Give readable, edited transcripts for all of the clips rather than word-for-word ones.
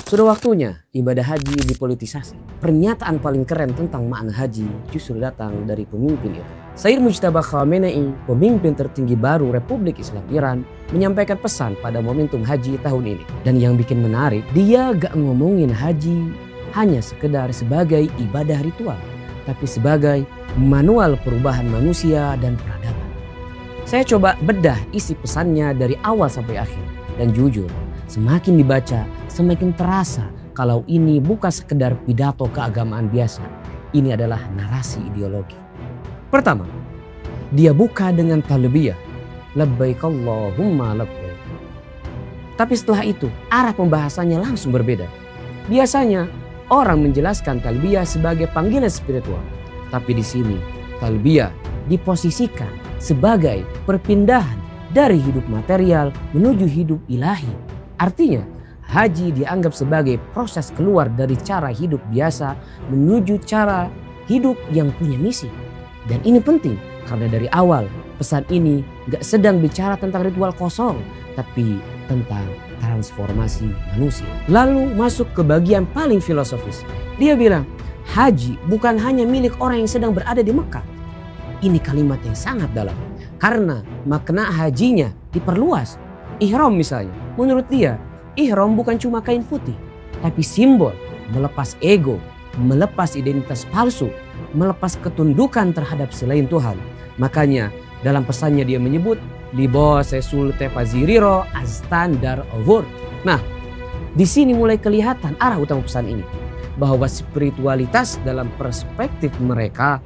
Sudah waktunya ibadah haji dipolitisasi. Pernyataan paling keren tentang makna haji justru datang dari pemimpin Iran. Sayyid Mujtaba Khamenei, pemimpin tertinggi baru Republik Islam Iran, menyampaikan pesan pada momentum haji tahun ini. Dan yang bikin menarik, dia gak ngomongin haji hanya sekedar sebagai ibadah ritual, tapi sebagai manual perubahan manusia dan peradaban. Saya coba bedah isi pesannya dari awal sampai akhir. Dan jujur, semakin dibaca, semakin terasa kalau ini bukan sekedar pidato keagamaan biasa. Ini adalah narasi ideologi. Pertama, dia buka dengan talbiyah, labbaik Allahumma labbaik. Tapi setelah itu, arah pembahasannya langsung berbeda. Biasanya, orang menjelaskan talbiyah sebagai panggilan spiritual. Tapi di sini, talbiyah diposisikan sebagai perpindahan dari hidup material menuju hidup ilahi. Artinya, haji dianggap sebagai proses keluar dari cara hidup biasa menuju cara hidup yang punya misi. Dan ini penting karena dari awal pesan ini gak sedang bicara tentang ritual kosong, tapi tentang transformasi manusia. Lalu masuk ke bagian paling filosofis. Dia bilang, haji bukan hanya milik orang yang sedang berada di Mekah. Ini kalimat yang sangat dalam. Karena makna hajinya diperluas. Ihram misalnya, menurut dia, ihram bukan cuma kain putih, tapi simbol melepas ego, melepas identitas palsu, melepas ketundukan terhadap selain Tuhan. Makanya dalam pesannya dia menyebut libas sulte faziriro as standard of worth. Nah, di sini mulai kelihatan arah utama pesan ini, bahwa spiritualitas dalam perspektif mereka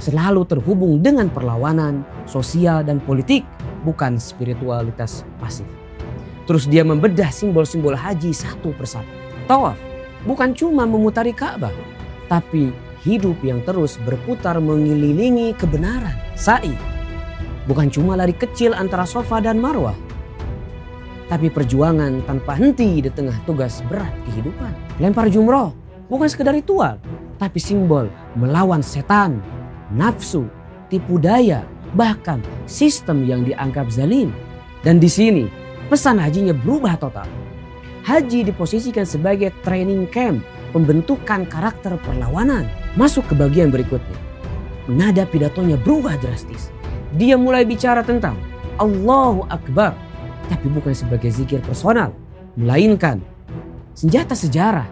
selalu terhubung dengan perlawanan sosial dan politik, bukan spiritualitas pasif. Terus dia membedah simbol-simbol haji satu persatu. Tawaf bukan cuma memutari Ka'bah, tapi hidup yang terus berputar mengelilingi kebenaran. Sa'i bukan cuma lari kecil antara Safa dan Marwah, tapi perjuangan tanpa henti di tengah tugas berat kehidupan. Lempar jumroh bukan sekedar ritual, tapi simbol melawan setan, nafsu, tipu daya, bahkan sistem yang dianggap zalim. Dan di sini pesan hajinya berubah total. Haji diposisikan sebagai training camp, pembentukan karakter perlawanan. Masuk ke bagian berikutnya. Nada pidatonya berubah drastis. Dia mulai bicara tentang Allahu Akbar, tapi bukan sebagai zikir personal, melainkan senjata sejarah.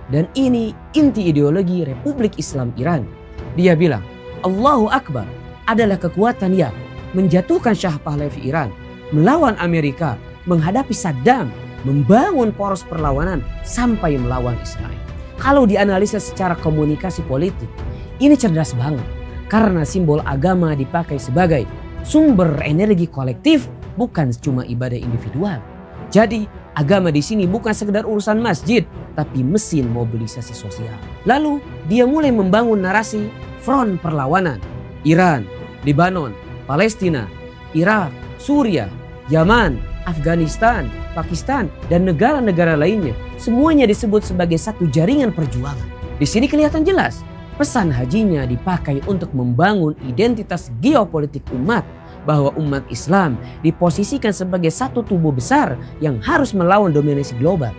Dan ini inti ideologi Republik Islam Iran. Dia bilang, Allahu Akbar adalah kekuatan yang menjatuhkan Shah Pahlavi Iran, melawan Amerika, menghadapi Saddam, membangun poros perlawanan sampai melawan Israel. Kalau dianalisa secara komunikasi politik, ini cerdas banget. Karena simbol agama dipakai sebagai sumber energi kolektif, bukan cuma ibadah individual. Jadi agama di sini bukan sekedar urusan masjid, tapi mesin mobilisasi sosial. Lalu dia mulai membangun narasi front perlawanan. Iran, Lebanon, Palestina, Irak, Suriah, Yaman, Afghanistan, Pakistan, dan negara-negara lainnya. Semuanya disebut sebagai satu jaringan perjuangan. Di sini kelihatan jelas pesan hajinya dipakai untuk membangun identitas geopolitik umat, bahwa umat Islam diposisikan sebagai satu tubuh besar yang harus melawan dominasi global.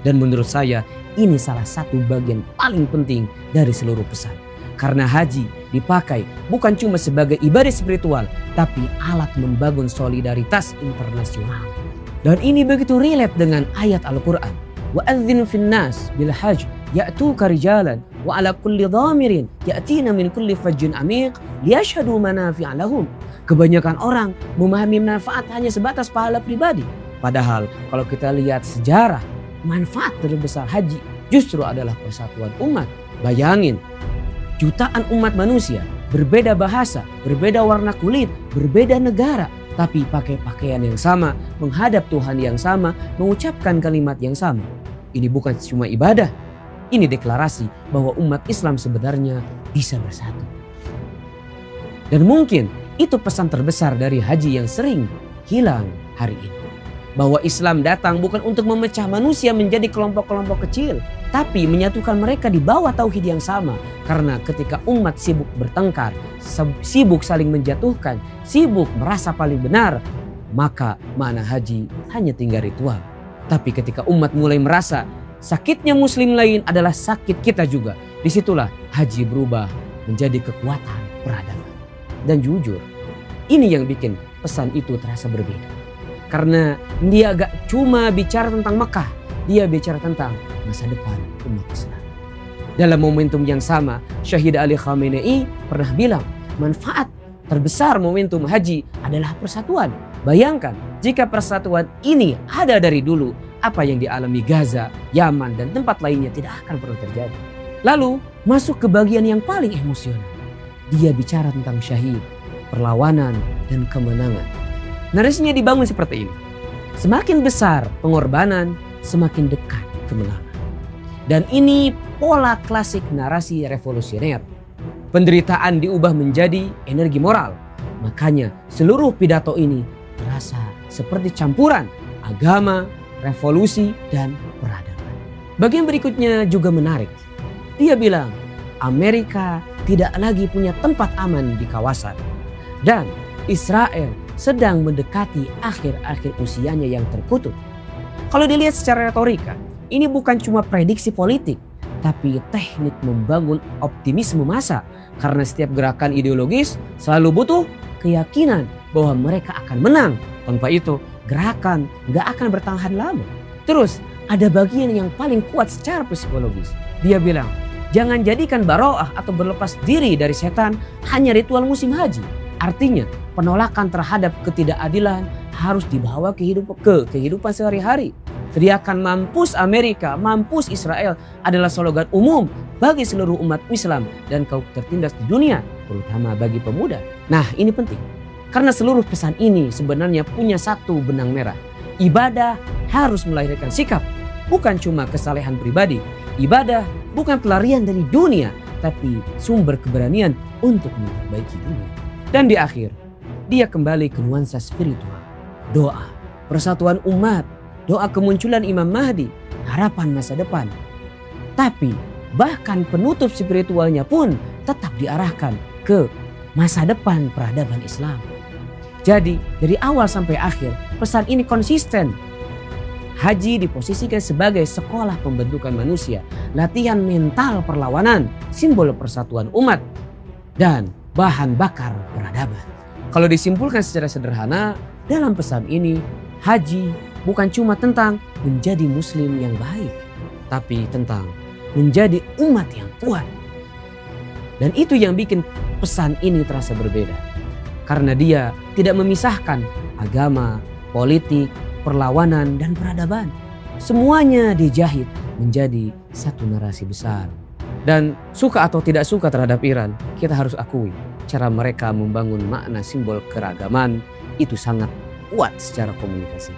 Dan menurut saya ini salah satu bagian paling penting dari seluruh pesan. Karena haji dipakai bukan cuma sebagai ibadah spiritual, tapi alat membangun solidaritas internasional. Dan ini begitu relate dengan ayat Al-Quran. وَأَذِّنْ فِي النَّاسِ بِالْحَجِّ يَأْتُوكَ رِجَالًا وَعَلَى كُلِّ ضَامِرٍ يَأْتِينَ مِنْ كُلِّ فَجٍّ عَمِيقٍ لِيَشْهَدُوا مَنَافِعَ لَهُمْ. Kebanyakan orang memahami manfaat hanya sebatas pahala pribadi. Padahal kalau kita lihat sejarah, manfaat terbesar haji justru adalah persatuan umat. Bayangin, jutaan umat manusia, berbeda bahasa, berbeda warna kulit, berbeda negara, tapi pakai pakaian yang sama, menghadap Tuhan yang sama, mengucapkan kalimat yang sama. Ini bukan cuma ibadah, ini deklarasi bahwa umat Islam sebenarnya bisa bersatu. Dan mungkin itu pesan terbesar dari haji yang sering hilang hari ini. Bahwa Islam datang bukan untuk memecah manusia menjadi kelompok-kelompok kecil, tapi menyatukan mereka di bawah tauhid yang sama. Karena ketika umat sibuk bertengkar, sibuk saling menjatuhkan, sibuk merasa paling benar, maka makna haji hanya tinggal ritual. Tapi ketika umat mulai merasa sakitnya muslim lain adalah sakit kita juga. Disitulah haji berubah menjadi kekuatan peradaban. Dan jujur, ini yang bikin pesan itu terasa berbeda. Karena dia gak cuma bicara tentang Mekah, dia bicara tentang masa depan umat Islam. Dalam momentum yang sama, Syahid Ali Khamenei pernah bilang, manfaat terbesar momentum haji adalah persatuan. Bayangkan jika persatuan ini ada dari dulu, apa yang dialami Gaza, Yaman, dan tempat lainnya tidak akan pernah terjadi. Lalu masuk ke bagian yang paling emosional. Dia bicara tentang syahid, perlawanan, dan kemenangan. Narasinya dibangun seperti ini. Semakin besar pengorbanan, semakin dekat kemenangan. Dan ini pola klasik narasi revolusioner. Penderitaan diubah menjadi energi moral. Makanya seluruh pidato ini terasa seperti campuran agama, revolusi, dan peradaban. Bagian berikutnya juga menarik. Dia bilang Amerika tidak lagi punya tempat aman di kawasan. Dan Israel sedang mendekati akhir-akhir usianya yang terkutuk. Kalau dilihat secara retorika, ini bukan cuma prediksi politik, tapi teknik membangun optimisme massa. Karena setiap gerakan ideologis selalu butuh keyakinan bahwa mereka akan menang. Tanpa itu, gerakan gak akan bertahan lama. Terus, ada bagian yang paling kuat secara psikologis. Dia bilang, jangan jadikan baro'ah atau berlepas diri dari setan hanya ritual musim haji. Artinya, penolakan terhadap ketidakadilan harus dibawa ke kehidupan sehari-hari. Teriakan mampus Amerika, mampus Israel adalah slogan umum bagi seluruh umat Islam dan kaum tertindas di dunia, terutama bagi pemuda. Nah, ini penting. Karena seluruh pesan ini sebenarnya punya satu benang merah. Ibadah harus melahirkan sikap, bukan cuma kesalehan pribadi. Ibadah bukan pelarian dari dunia, tapi sumber keberanian untuk memperbaiki dunia. Dan di akhir, dia kembali ke nuansa spiritual. Doa, persatuan umat, doa kemunculan Imam Mahdi, harapan masa depan. Tapi bahkan penutup spiritualnya pun tetap diarahkan ke masa depan peradaban Islam. Jadi dari awal sampai akhir pesan ini konsisten. Haji diposisikan sebagai sekolah pembentukan manusia, latihan mental perlawanan, simbol persatuan umat, dan bahan bakar peradaban. Kalau disimpulkan secara sederhana, dalam pesan ini haji bukan cuma tentang menjadi muslim yang baik, tapi tentang menjadi umat yang kuat. Dan itu yang bikin pesan ini terasa berbeda. Karena dia tidak memisahkan agama, politik, perlawanan, dan peradaban. Semuanya dijahit menjadi satu narasi besar. Dan suka atau tidak suka terhadap Iran, kita harus akui cara mereka membangun makna simbol keragaman itu sangat kuat secara komunikasi.